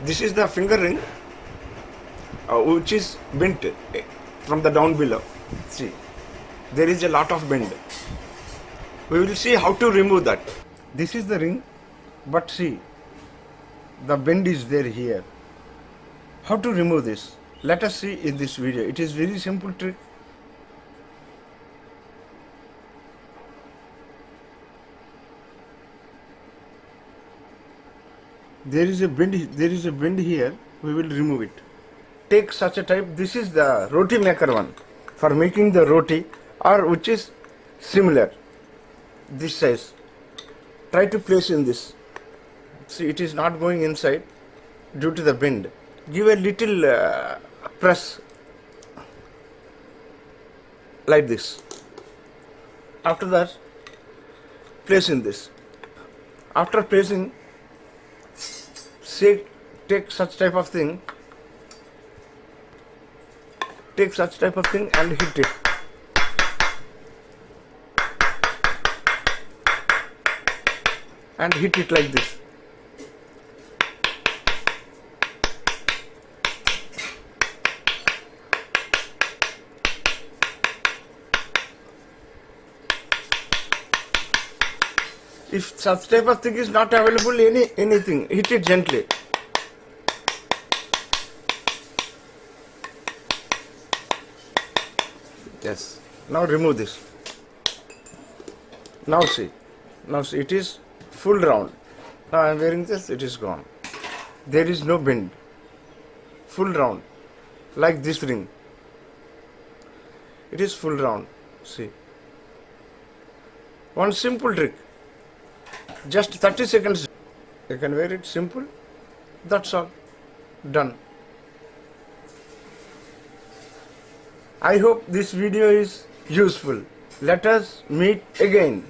This is the finger ring which is bent from the down below. See, there is a lot of bend. We will see how to remove that. This is the ring, but see, the bend is there here. How to remove this? Let us see in this video. It is very simple trick. There is a bend here. We will remove it. Take such a type. This is the roti maker one for making the roti, or which is similar. This size. Try to place in this. See, it is not going inside due to the bend. Give a little press like this. After that, place in this. After placing, say, take such type of thing. Take such type of thing and hit it. And hit it like this. If such type of thing is not available, anything, hit it gently. Yes. Now remove this. Now see, it is full round. Now I am wearing this, it is gone. There is no bend. Full round, like this ring. It is full round. See. One simple trick. Just 30 seconds. You can wear it simple. That's all. Done. I hope this video is useful. Let us meet again.